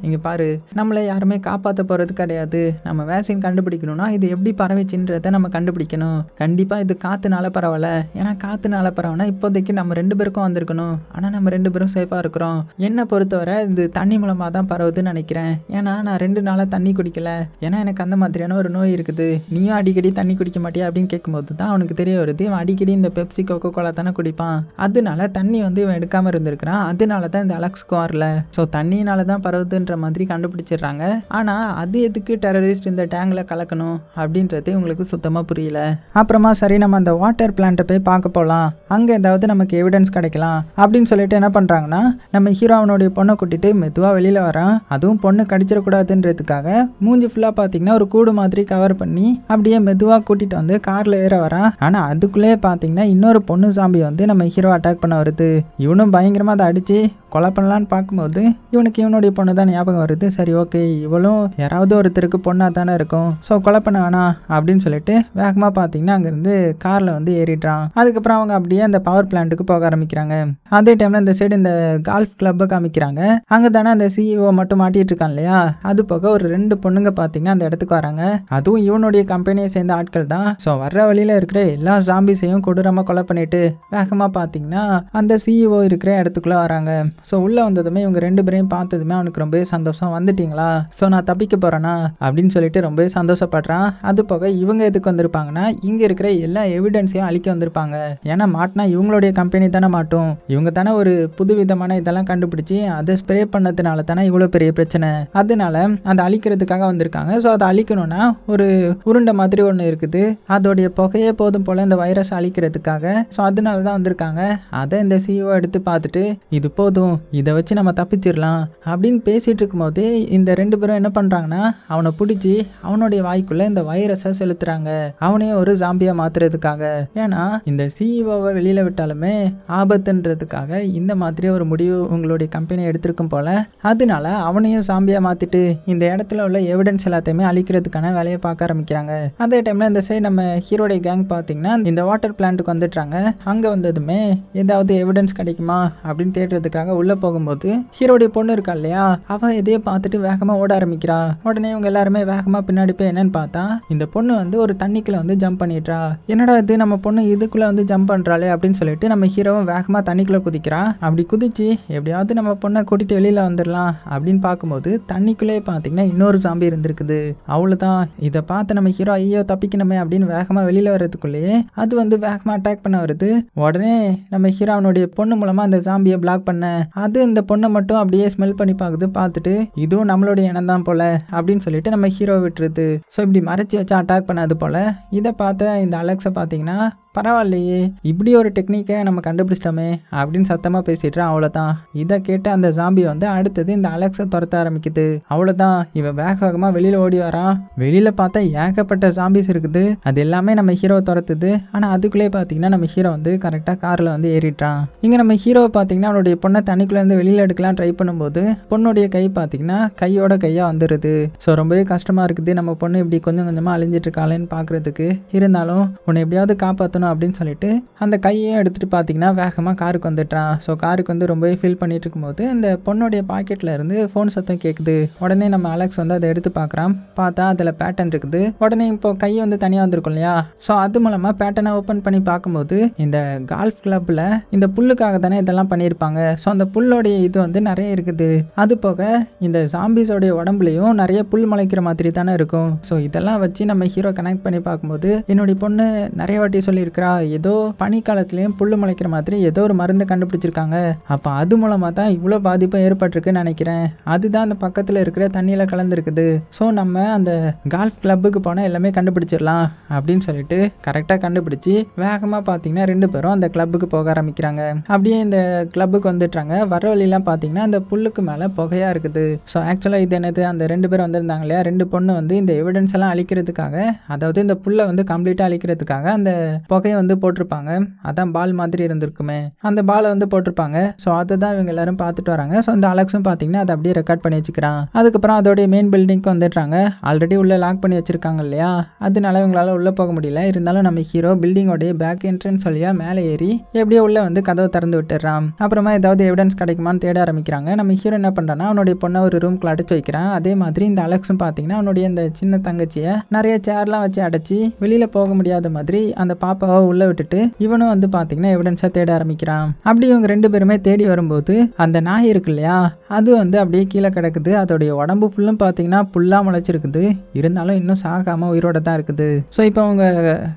இங்கே பாரு, நம்மளை யாருமே காப்பாற்ற போகிறது கிடையாது, நம்ம வேக்சின் கண்டுபிடிக்கணும்னா இது எப்படி பரவிச்சுன்றதை நம்ம கண்டுபிடிக்கணும், கண்டிப்பாக இது காற்றுனால பரவலை, ஏன்னா காற்றுனால பரவனா இப்போதைக்கு நம்ம 2 பேருக்கும் வந்திருக்கணும், ஆனால் நம்ம 2 பேரும் சேஃபாக இருக்கிறோம், என்னை பொறுத்தவரை இது தண்ணி மூலமாக தான் பரவுதுன்னு நினைக்கிறேன், ஏன்னா நான் 2 நாளாக தண்ணி குடிக்கல, ஏன்னா எனக்கு அந்த மாதிரியான ஒரு நோய் இருக்குது, நீயும் அடிக்கடி தண்ணி குடிக்க மாட்டியா அப்படின்னு கேட்கும்போது தான் அவனுக்கு தெரிய வருது, இவன் அடிக்கடி இந்த பெப்சி கோகோ கோலா தானே குடிப்பான், அதனால தண்ணி வந்து இவன் எடுக்காமல் இருந்திருக்கிறான், அதனால தான் இந்த அலெக்ஸ்க்கு வரல. ஸோ தண்ணியினால தான் பரவுதுன்ற மாதிரி கண்டுபிடிச்சிடுறாங்க. ஆனால் அது எதுக்கு டெரரிஸ்ட் இந்த டேங்கில் கலக்கணும் அப்படின்றது உங்களுக்கு சுத்தமாக புரியல. அப்புறமா சரி நம்ம அந்த வாட்டர் பிளான்ட்டை போய் பார்க்க போகலாம், அங்கே ஏதாவது நமக்கு எவிடன்ஸ் கிடைக்கலாம் அப்படின்னு சொல்லிட்டு என்ன பண்ணுறாங்கன்னா, நம்ம ஹீரோ அவனுடைய பொண்ணை கூட்டிட்டு மெதுவாக வெளியில் வரான். அதுவும் பொண்ணு கடிச்சிடக்கூடாதுன்றதுக்காக மூஞ்சி ஃபுல்லாக பார்த்தீங்கன்னா ஒரு கூடு மாதிரி கவர் பண்ணி அப்படியே மெதுவாக கூட்டிகிட்டு வந்து காரில் ஏற வரான். ஆனால் அதுக்குள்ளே பார்த்தீங்கன்னா இன்னொரு பொண்ணு சாம்பி வந்து நம்ம ஹீரோ அட்டாக் பண்ண வருது. இவனும் பயங்கரமாக அதை அடித்து கொலை பண்ணலான்னு பார்க்கும்போது இவனுக்கு இவனுடைய பொண்ணு தான் ஞாபகம் வருது. சரி ஓகே, இவளும் யாராவது ஒருத்தருக்கு பொண்ணாக தானே இருக்கும், ஸோ கொலை பண்ண வேணாம் அப்படின்னு சொல்லிட்டு வேகமாக பார்த்தீங்கன்னா அங்கேருந்து காரில் வந்து ஏறிடுறான். அதுக்கப்புறம் அவங்க அப்படியே அந்த பவர் பிளான்ட்டுக்கு போக ஆரம்பிக்கிறாங்க. அதே டைமில் இந்த சைடு இந்த கால்ஃப் கிளப்பை காமிக்கிறாங்க. அங்கே தானே அந்த சிஇஓ மட்டும் மாட்டிட்டு இருக்கான் இல்லையா, அது போக ஒரு 2 பொண்ணுங்க பார்த்தீங்கன்னா அந்த இடத்துக்கு வராங்க. அதுவும் இவனுடைய கம்பெனியை சேர்ந்த ஆட்கள் தான். ஸோ வர்ற வழியில் இருக்கிற எல்லா ஜாம்பிஸையும் கொடூரமாக கொலை பண்ணிட்டு வேகமாக பார்த்தீங்கன்னா அந்த சிஇஓ இருக்கிற இடத்துக்குள்ளே வராங்க. ஸோ உள்ளே வந்ததுமே இவங்க 2 பேரையும் பார்த்ததுமே அவனுக்கு ரொம்பவே சந்தோஷம். வந்துட்டீங்களா, ஸோ நான் தப்பிக்க போகிறேன்னா அப்படின்னு சொல்லிட்டு ரொம்பவே சந்தோஷப்படுறான். அது போக இவங்க எதுக்கு வந்திருப்பாங்கன்னா இங்கே இருக்கிற எல்லா எவிடன்ஸையும் அழிக்க வந்திருப்பாங்க. ஏன்னா மாட்டினா இவங்களுடைய கம்பெனி தானே மாட்டும், இவங்க தானே ஒரு புது விதமான இதெல்லாம் கண்டுபிடிச்சி அதை ஸ்ப்ரே பண்ணதுனால தானே இவ்வளோ பெரிய பிரச்சனை, அதனால அதை அழிக்கிறதுக்காக வந்திருக்காங்க. ஸோ அதை அழிக்கணும்னா ஒரு உருண்டை மாதிரி ஒன்று இருக்குது, அதோடைய புகையே போதும் போல் இந்த வைரஸ் அழிக்கிறதுக்காக. ஸோ அதனால தான் வந்திருக்காங்க. அதை இந்த சிஇஓ எடுத்து பார்த்துட்டு இது போதும், இதை வச்சு நம்ம தப்பிச்சிடலாம் அப்படின்னு பேசிட்டு இருக்கும்போது இந்த 2 பேரும் என்ன பண்ணுறாங்கன்னா அவனை பிடிச்சி அவனுடைய வாய்க்குள்ளே இந்த வைரஸை செலுத்துறாங்க, அவனையும் ஒரு ஜாம்பியா மாத்துறதுக்காக. ஏன்னா இந்த சிஇஓவை வெளியில் விட்டாலுமே ஆபத்துன்றதுக்காக இந்த மாதிரி ஒரு முடிவு உங்களுடைய கம்பெனி எடுத்திருக்கும் போல, அதனால அவனையும் ஜாம்பியா மாற்றிட்டு இந்த இடத்துல உள்ள எவிடன்ஸ் எல்லாத்தையுமே அழிக்கிறதுக்கான வேலையை பார்க்க ஆரம்பிக்கிறாங்க. அதே டைமில் இந்த சைடு நம்ம ஹீரோடைய கேங் பார்த்தீங்கன்னா இந்த வாட்டர் பிளான்ட்டுக்கு வந்துடுறாங்க. அங்கே வந்ததுமே ஏதாவது எவிடன்ஸ் கிடைக்குமா அப்படின்னு தேடுறதுக்காக உள்ளே போகும்போது ஹீரோடைய பொண்ணு இருக்கா இல்லையா, அவன் எதையோ பார்த்துட்டு வேகமாக ஓட ஆரம்பிக்கிறா. உடனே இவங்க எல்லாருமே வேகமாக பின்னாடி போய் என்னன்னு பார்த்தா இந்த பொண்ணு வந்து ஒரு தண்ணிக்குள்ள வந்து ஜம்ப் பண்ணிடுறா. என்னடா இது நம்ம பொண்ணு இதுக்குள்ள வந்து ஜம்ப் பண்றாளே அப்படின்னு சொல்லிட்டு நம்ம ஹீரோவும் வேகமாக தண்ணிக்குள்ள குதிக்கிறா. அப்படி குதிச்சு எப்படியாவது நம்ம பொண்ணை கூட்டிட்டு வெளியில வந்துடலாம் அப்படின்னு பார்க்கும்போது தண்ணிக்குள்ளே பார்த்தீங்கன்னா இன்னொரு ஜாம்பி இருந்திருக்குது. அவ்வளோதான், இதை பார்த்து நம்ம ஹீரோ ஐயோ தப்பிக்கணுமே அப்படின்னு வேகமாக வெளியில வர்றதுக்குள்ளேயே அது வந்து வேகமாக அட்டாக் பண்ண வருது. உடனே நம்ம ஹீரோ அவனுடைய பொண்ணு மூலமா அந்த ஜாம்பியை பிளாக் பண்ண அது இந்த பொண்ணை மட்டும் அப்படியே ஸ்மெல் பண்ணி பார்த்துட்டு இதுவும் நம்மளுடைய இனம் தான் போல அப்படின்னு சொல்லிட்டு நம்ம ஹீரோ விட்டுருது. ஸோ இப்படி மறைச்சி வச்சு அட்டாக் பண்ணது போல. இதை பார்த்த இந்த அலெக்ஸை பார்த்தீங்கன்னா பரவாயில்லையே, இப்படி ஒரு டெக்னிக்கை நம்ம கண்டுபிடிச்சிட்டோமே அப்படின்னு சத்தமாக பேசிடுறான். அவ்வளோதான், இதை கேட்டு அந்த ஜாம்பி வந்து அடுத்தது இந்த அலெக்ஸை துரத்த ஆரம்பிக்குது. அவ்வளோதான், இவன் வேகமாக வெளியில் ஓடி வரான். வெளியில் பார்த்தா ஏகப்பட்ட ஜாம்பிஸ் இருக்குது, அது எல்லாமே நம்ம ஹீரோவை துரத்துது. ஆனால் அதுக்குள்ளே பார்த்தீங்கன்னா நம்ம ஹீரோ வந்து கரெக்டாக காரில் வந்து ஏறிட்டான். இங்கே நம்ம ஹீரோவை பார்த்தீங்கன்னா அவனுடைய பொண்ணை தண்ணிக்குள்ளேருந்து வெளியில் எடுக்கலாம் ட்ரை பண்ணும்போது பொண்ணுடைய கை பார்த்தீங்கன்னா கையோட கையாக வந்துடுது. ஸோ ரொம்பவே கஷ்டமாக இருக்குது, நம்ம பொண்ணு இப்படி கொஞ்சம் கொஞ்சமாக அழிஞ்சிட்டு இருக்காளேன்னு பார்க்குறதுக்கு. இருந்தாலும் உன்னை எப்படியாவது காப்பாற்றணும் அப்படின்னு சொல்லிட்டு அந்த கையையும் எடுத்துகிட்டு பார்த்தீங்கன்னா வேகமாக காருக்கு வந்துட்டான். ஸோ காருக்கு வந்து ரொம்பவே ஃபீல் பண்ணிட்டு இருக்கும்போது இந்த பொண்ணுடைய பாக்கெட்டில் இருந்து ஃபோன் சத்தம் கேட்குது. உடனே நம்ம அலெக்ஸ் வந்து அதை எடுத்து பார்க்குறான். பார்த்தா அதில் பேட்டன் இருக்குது. உடனே இப்போ கை வந்து தனியாக வந்திருக்கும் இல்லையா, ஸோ அது மூலமாக பேட்டனை ஓப்பன் பண்ணி பார்க்கும்போது இந்த கால்ஃப் கிளப்பில் இந்த புல்லுக்காக தானே இதெல்லாம் பண்ணியிருப்பாங்க. ஸோ அந்த புல்லோடைய இது வந்து நிறைய இருக்குது. அது போக இந்த ஜாம்பிஸோடைய உடம்புலையும் நிறைய புல் முளைக்கிற மாதிரி தானே இருக்கும். ஸோ இதெல்லாம் வச்சு நம்ம ஹீரோ கனெக்ட் பண்ணி பார்க்கும்போது என்னுடைய பொண்ணு நிறைய வாட்டி சொல்லியிருக்கிறா ஏதோ பனிக்காலத்துலேயும் புல்லு முளைக்கிற மாதிரி ஏதோ ஒரு மருந்து கண்டுபிடிச்சிருக்காங்க. அப்போ அது மூலமாக தான் இவ்வளோ பாதிப்பு ஏற்பட்டிருக்குன்னு நினைக்கிறேன். அதுதான் அந்த பக்கத்தில் இருக்கிற தண்ணியில் கலந்துருக்குது. ஸோ நம்ம அந்த கால்ஃப் கிளப்புக்கு போனால் எல்லாமே கண்டுபிடிச்சிடலாம் அப்படின்னு சொல்லிட்டு கரெக்டாக கண்டுபிடிச்சி வேகமாக பார்த்தீங்கன்னா 2 பேரும் அந்த கிளப்புக்கு போக ஆரம்பிக்கிறாங்க. அப்படியே இந்த கிளப்புக்கு வந்துட்டாங்க. வர வழியெல்லாம் பார்த்தீங்கன்னா அந்த புல்லுக்கு மேலே புகையாக இருக்குது. ஸோ ஆக்சுவலாக இது என்னது, அந்த 2 பேர் வந்திருந்தாங்க இல்லையா, 2 பொண்ணு வந்து இந்த எவிடன்ஸ் எல்லாம் அழிக்கிறதுக்காக, அதாவது இந்த புல்லை வந்து கம்ப்ளீட்டாக அழிக்கிறதுக்காக அந்த புகையை வந்து போட்டிருப்பாங்க. அதான் பால் மாதிரி இருந்திருக்குமே, அந்த பாலை வந்து போட்டிருப்பாங்க. ஸோ அதை தான் இவங்க எல்லாரும் பார்த்துட்டு வராங்க. ஸோ இந்த அலெக்ஸும் பார்த்தீங்கன்னா அதை அப்படியே ரெக்கார்ட் பண்ணி வச்சுக்கிறான். அதுக்கப்புறம் அதோடைய மெயின் பில்டிங்க்கு வந்துடுறாங்க. ஆல்ரெடி உள்ளே லாக் பண்ணி வச்சிருக்காங்க இல்லையா, அதனால இவங்களால உள்ளே போக முடியல. இருந்தாலும் நம்ம ஹீரோ பில்டிங்கோடைய பேக் என்ட்ரன்ஸ் வழியா மேலே ஏறி எப்படியோ உள்ளே வந்து கதவை திறந்து விட்டுறான். அப்புறமா ஏதாவது எவிடன்ஸ் கிடைக்குமான்னு தேட ஆரம்பிக்கிறாங்க. நம்ம ஹீரோ என்ன பண்ணுறான்னா அவனுடைய பொண்ணை ஒரு ரூம்குள்ள அடைச்சு வைக்கிறான். அதே மாதிரி இந்த அலெக்ஸும் பார்த்தீங்கன்னா அவனுடைய இந்த சின்ன தங்கச்சியை நிறைய சேர்லாம் வச்சு அடைச்சி வெளியில் போக முடியாத மாதிரி அந்த பாப்பாவை உள்ளே விட்டுட்டு இவனும் வந்து பார்த்தீங்கன்னா எவிடன்ஸாக தேட ஆரம்பிக்கிறான். அப்படி இவங்க 2 பேருமே தேடி வரும்போது அந்த நாய் இருக்கு இல்லையா, அது வந்து அப்படியே கீழே கிடக்குது. அதோடைய உடம்பு ஃபுல்லும் பார்த்தீங்கன்னா புல்லாக முளைச்சிருக்குது. இருந்தாலும் இன்னும் சாகாமல் உயிரோட உயிரோட தான் இருக்குது. ஸோ இப்போ அவங்க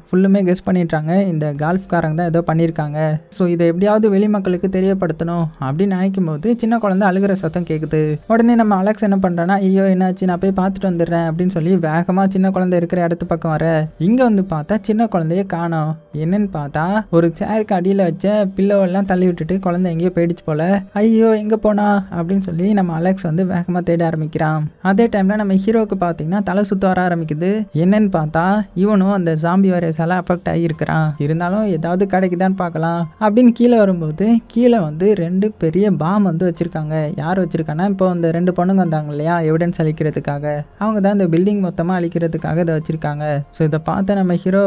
ஃபுல்லுமே கெஸ் பண்ணிட்டாங்க, இந்த கால்ஃப்காரங்க தான் ஏதோ பண்ணியிருக்காங்க. ஸோ இதை எப்படியாவது வெளி மக்களுக்கு தெரியப்படுத்தணும் அப்படின்னு நினைக்கும் போது சின்ன குழந்தை அழுகிற சத்தம் கேட்குது. உடனே நம்ம அலெக்ஸ் என்ன பண்ணுறான்னா, ஐயோ என்னாச்சு, நான் போய் பார்த்துட்டு வந்துடுறேன் அப்படின்னு சொல்லி வேகமாக சின்ன குழந்தை இருக்கிற இடத்து பக்கம் வர இங்கே வந்து பார்த்தா சின்ன குழந்தைய காணோம். என்னன்னு பார்த்தா ஒரு சேருக்கு அடியில் வச்ச பில்லோவெல்லாம் தள்ளி விட்டுட்டு குழந்தை எங்கேயோ போயிடுச்சு போல. ஐயோ எங்கே போனா அப்படின்னு சொல்லி நம்ம அலெக்ஸ் வந்து வேகமாக தேட ஆரம்பிக்கிறான். அதே டைமில் நம்ம ஹீரோவுக்கு பார்த்தீங்கன்னா தலை சுத்த வர ஆரம்பிக்குது. என்னன்னு பார்த்தா இவனும் அந்த ஜாம்பி வைரஸால அஃபெக்ட் ஆகியிருக்கிறான். இருந்தாலும் ஏதாவது கிடைக்குதான்னு பார்க்கலாம் அப்படின்னு கீழே வரும்போது கீழே வந்து 2 பெரிய பாம் வந்து வச்சிருக்காங்க. யார் வச்சிருக்காங்கன்னா, இப்போ இந்த 2 பொண்ணுங்க வந்தாங்க இல்லையா எவிடன்ஸ் அழிக்கிறதுக்காக, அவங்க தான் இந்த பில்டிங் மொத்தமாக அழிக்கிறதுக்காக இதை வச்சிருக்காங்க. ஸோ இதை பார்த்து நம்ம ஹீரோ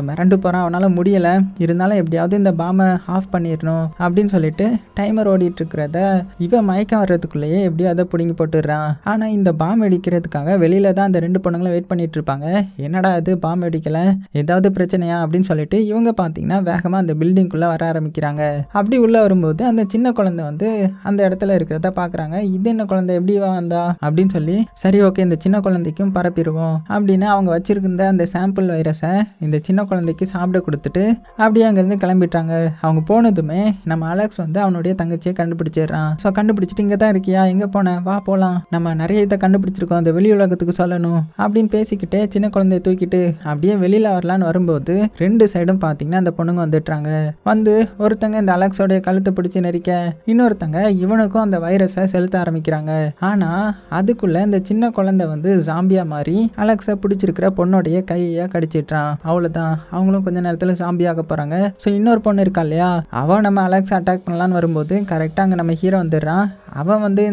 மிரண்டு போகிறான். அவனால் முடியலை, இருந்தாலும் எப்படியாவது இந்த பாமை ஆஃப் பண்ணிடணும் அப்படின்னு சொல்லிட்டு டைமர் ஓடிட்டு இருக்கிறத இவன் மயக்கம் வர்றதுக்குள்ளேயே எப்படியோ அதை பிடுங்கி போட்டுடுறான். ஆனால் இந்த பாம் வெடிக்கிறதுக்காக வெளியில தான் அந்த 2 பொண்ணுங்களும் வெயிட் பண்ணிட்டு இருப்பாங்க. என்னடா இது பாம் வெடிக்கல, ஏதாவது பிரச்சனையா அப்படின்னு சொல்லிட்டு இவங்க பார்த்தீங்கன்னா வேகமாக அந்த பில்டிங்குள்ளே வர ஆரம்பிக்கிறாங்க. அப்படி உள்ளே வரும்போது அந்த சின்ன குழந்தை வந்து அந்த இடத்துல இருக்கிறத பார்க்குறாங்க. இது என்ன குழந்தை, எப்படி வந்தா அப்படின்னு சொல்லி, சரி ஓகே இந்த சின்ன குழந்தைக்கும் பரப்பிடுவோம் அப்படின்னு அவங்க வச்சிருந்த அந்த சாம்பிள் வைரஸை இந்த சின்ன குழந்தைக்கு சாப்பிட கொடுத்துட்டு அப்படியே அங்கேருந்து கிளம்பிட்டாங்க. அவங்க போனதுமே நம்ம அலெக்ஸ் வந்து அவனுடைய தங்கச்சியை கண்டுபிடிச்சிடுறான். ஸோ கண்டுபிடிச்சிட்டு இங்கே தான் இருக்கியா, எங்கே போனேன், வா போகலாம், நம்ம நிறைய இதை கண்டுபிடிச்சிருக்கோம், அந்த வெளி உலகத்துக்கு சொல்லணும் அப்படின்னு பேசிக்கிட்டே சின்ன குழந்தைய தூக்கிட்டு அப்படியே வெளியில் வரலான்னு வரும்போது 2 சைடும் பார்த்தீங்கன்னா அந்த பொண்ணுங்க வந்துட்டுறாங்க. வந்து ஒருத்தங்க இந்த அலெக்ஸோடைய கழுத்தை பிடிச்சி நெரிக்க, இன்னொருத்தங்க இவனுக்கும் அந்த வைரஸை செலுத்த ஆரம்பிக்கிறாங்க. ஆனால் அதுக்குள்ள இந்த சின்ன குழந்தை வந்து ஜாம்பியா மாதிரி அலெக்ஸை பிடிச்சிருக்கிற பொண்ணுடைய கையை கடிச்சிட்றான். அவ்வளோதான், அவங்களும் கொஞ்ச நேரத்தில் ஜாம்பியாக போகிறாங்க. ஸோ இன்னொரு பொண்ணு இருக்கா இல்லையா, அவன் நம்ம அலெக்ஸ் அட்டாக் பண்ணலான்னு வரும்போது கரெக்டாக அங்கே நம்ம ஹீரோ வந்துடுறான். அவன் வந்து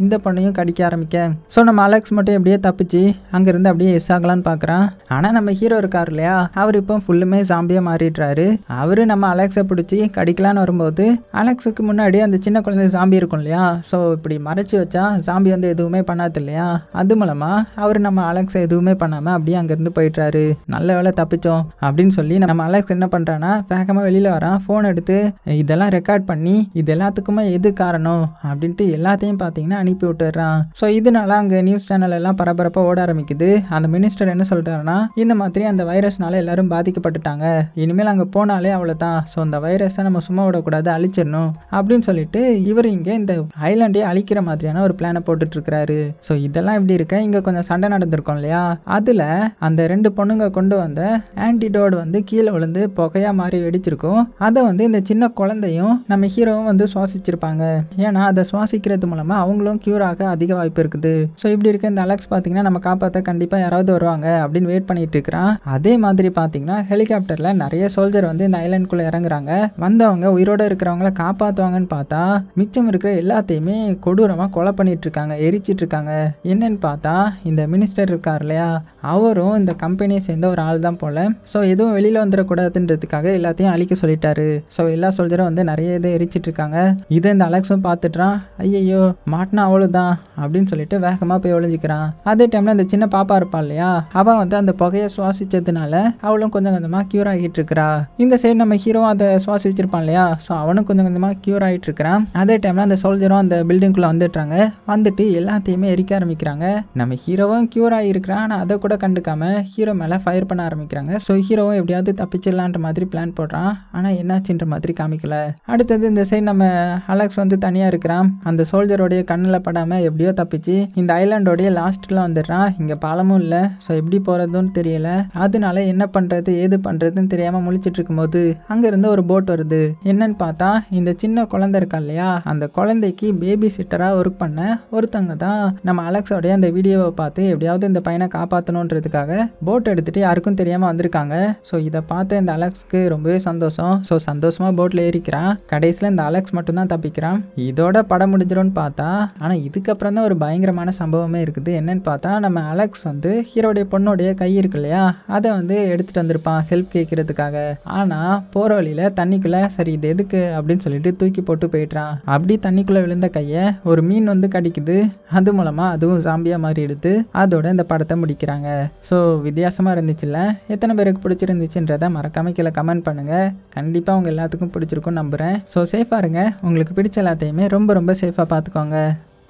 இந்த பொண்ணையும் கடிக்க ஆரம்பிக்க, ஸோ நம்ம அலெக்ஸ் மட்டும் எப்படியே தப்பிச்சு அங்கேருந்து அப்படியே எஸ் ஆகலான்னு பார்க்குறான். ஆனால் நம்ம ஹீரோ இருக்கார் இல்லையா, அவர் இப்போ ஃபுல்லுமே ஜாம்பியாக மாறிடுறாரு. அவர் நம்ம அலெக்ஸை பிடிச்சி கடிக்கலான்னு வரும்போது அலெக்ஸுக்கு முன்னாடி அந்த சின்ன குழந்தை ஜாம்பி இருக்கும் இல்லையா, ஸோ இப்படி மறைச்சி வச்சா ஜாம்பி வந்து எதுவுமே பண்ணாது இல்லையா, அது மூலமாக அவர் நம்ம அலெக்ஸை எதுவுமே பண்ணாமல் அப்படியே அங்கேருந்து போயிட்டுறாரு. நல்ல வேலை தப்பிச்சோம் அப்படின்னு சொல்லி நம்ம அலெக்ஸ் என்ன பண்ணுறான்னா வேகமாக வெளியில் வரான். ஃபோன் எடுத்து இதெல்லாம் ரெக்கார்ட் பண்ணி இது எல்லாத்துக்குமே எது காரணம் அப்படின்ட்டு எல்லாத்தையும் பார்த்தீங்கன்னா அனுப்பி விட்டுறான். ஸோ இதனால அங்கே நியூஸ் சேனல் எல்லாம் பரபரப்பாக ஓட ஆரம்பிக்குது. அந்த மினிஸ்டர் என்ன சொல்கிறாருன்னா, இந்த மாதிரி அந்த வைரஸ்னால எல்லாரும் பாதிக்கப்பட்டுட்டாங்க, இனிமேல் அங்கே போனாலே அவ்வளோதான், ஸோ அந்த வைரஸை நம்ம சும்மா விடக்கூடாது, அழிச்சிடணும் அப்படின்னு சொல்லிட்டு இவர் இங்கே இந்த ஐலாண்டே அழிக்கிற மாதிரியான ஒரு பிளானை போட்டுட்டு இருக்கிறாரு. ஸோ இதெல்லாம் இப்படி இருக்க இங்கே கொஞ்சம் சண்டை நடந்திருக்கும் இல்லையா, அதில் அந்த 2 பொண்ணுங்க கொண்டு வந்த ஆன்டிடோட் வந்து கீழே விழுந்து புகையாக மாறி வெடிச்சிருக்கும். அதை வந்து இந்த சின்ன குழந்தையும் நம்ம ஹீரோவும் வந்து சுவாசிச்சிருப்பாங்க. ஏன்னா அதை சுவாசிக்கிறது மூலமாக அவங்களும் கியூர் ஆக அதிக வாய்ப்பு இருக்குது. ஸோ இப்படி இருக்க இந்த அலெக்ஸ் பார்த்தீங்கன்னா நம்ம காப்பாற்ற கண்டிப்பாக யாராவது வருவாங்க அப்படின்னு வெயிட் பண்ணிட்டு இருக்கிறான். அதே மாதிரி பார்த்தீங்கன்னா ஹெலிகாப்டரில் நிறைய சோல்ஜர் வந்து இந்த ஐலாண்டுக்குள்ளே இறங்குறாங்க. வந்தவங்க உயிரோடு இருக்கிறவங்கள காப்பாற்றுவாங்கன்னு பார்த்தா மிச்சம் இருக்கிற எல்லாத்தையுமே கொடூரமாக கொலை பண்ணிட்டு இருக்காங்க, எரிச்சிட்டு இருக்காங்க. என்னன்னு பார்த்தா இந்த மினிஸ்டர் இருக்கார் இல்லையா, அவரும் இந்த கம்பெனியை சேர்ந்த ஒரு ஆள் தான் போல. ஸோ எதுவும் வெளியில் வந்துடக்கூடாதுன்றதுக்காக எல்லாத்தையும் அழிக்க சொல்லிட்டாரு. ஸோ எல்லா சோல்ஜரும் வந்து நிறைய இதை எரிச்சிட்டு இருக்காங்க. இதை இந்த அலெக்ஸும் பார்த்துட்றான். ஐயையோ மாட்டினா அவ்வளோதான் அப்படின்னு சொல்லிட்டு வேகமாக போய் ஒளிஞ்சிக்கிறான். அதே டைமில் அந்த சின்ன பாப்பா இருப்பாள் இல்லையா, அவன் வந்து அந்த புகையை சுவாசிச்சதுனால அவளும் கொஞ்சம் கொஞ்சமாக க்யூர் ஆகிட்டு இருக்கிறா. இந்த சைடு நம்ம ஹீரோ அதை சுவாசிச்சிருப்பான் இல்லையா, ஸோ அவனும் கொஞ்சம் கொஞ்சமாக க்யூர் ஆகிட்டு இருக்கிறான். அதே டைமில் அந்த சோல்ஜரும் அந்த பில்டிங்குள்ளே வந்துட்டுறாங்க. வந்துட்டு எல்லாத்தையுமே எரிக்க ஆரம்பிக்கிறாங்க. நம்ம ஹீரோவும் க்யூர் ஆகியிருக்கிறான். ஆனால் அதை கூட கண்டுக்காம ஹீரோ மேலே ஃபயர் பண்ண ஆரம்பிக்கிறாங்க. ஸோ ஹீரோவும் எப்படியாவது தப்பிச்சிடலான்ற மாதிரி பிளான் போடுறான். ஆனால் என்னாச்சுன்ற மாதிரி காமிக்கல. அடுத்தது இந்த சைடு நம்ம அலெக்ஸ் வந்து தனியாக இருக்கிறான். அந்த சோல்ஜரோடைய கண்ணில் படாமல் எப்படியோ தப்பிச்சு இந்த ஐலாண்டோடைய லாஸ்ட்டில் வந்துடுறான். இங்கே பாலமும் இல்லை, ஸோ எப்படி போகிறதுன்னு தெரியல. அதனால என்ன பண்ணுறது ஏது பண்ணுறதுன்னு தெரியாமல் முழிச்சிட்டு இருக்கும்போது அங்கேருந்து ஒரு போட் வருது. என்னன்னு பார்த்தா இந்த சின்ன குழந்தை இருக்கா இல்லையா, அந்த குழந்தைக்கு பேபி சிட்டராக ஒர்க் பண்ண ஒருத்தங்க தான் நம்ம அலெக்ஸோடைய அந்த வீடியோவை பார்த்து எப்படியாவது இந்த பையனை காப்பாற்றணுன்றதுக்காக போட் எடுத்துகிட்டு யாருக்கும் தெரியாமல் வந்திருக்காங்க. ஸோ இதை பார்த்து இந்த அலெக்ஸ்க்கு ரொம்பவே சந்தோஷம். ஸோ சந்தோஷமாக போட்டில் ஏறிக்கிறான். கடைசியில் இந்த அலெக்ஸ் மட்டும்தான் தப்பிக்கிறான். இதோட படம் முடிஞ்சிடும்னு பார்த்தா ஆனால் இதுக்கப்புறம் தான் ஒரு பயங்கரமான சம்பவமே இருக்குது. என்னன்னு பார்த்தா நம்ம அலெக்ஸ் வந்து ஹீரோடைய பொண்ணுடைய கை இருக்கு இல்லையா, அதை வந்து எடுத்துகிட்டு வந்திருப்பான் ஹெல்ப் கேட்கறதுக்காக. ஆனால் போகிற வழியில் தண்ணிக்குள்ளே சரி இது எதுக்கு அப்படின்னு சொல்லிட்டு தூக்கி போட்டு போயிட்டான். அப்படி தண்ணிக்குள்ளே விழுந்த கையை ஒரு மீன் வந்து கடிக்குது. அது மூலமாக அதுவும் ஜாம்பியாக மாறிடுது. அதோட இந்த படத்தை முடிக்கிறாங்க. ஸோ வித்தியாசமாக இருந்துச்சுல்ல, எத்தனை பேருக்கு பிடிச்சிருந்துச்சுன்றதை மறக்காம கீழே கமெண்ட் பண்ணுங்கள். கண்டிப்பாக உங்கள் எல்லாத்துக்கும் பிடிச்சிருக்கும்னு நம்புகிறேன். ஸோ சேஃபாக இருங்க. உங்களுக்கு பிடிச்ச எல்லாத்தையுமே ரொம்ப ரொம்ப சேஃபாக பார்த்துக்கோங்க.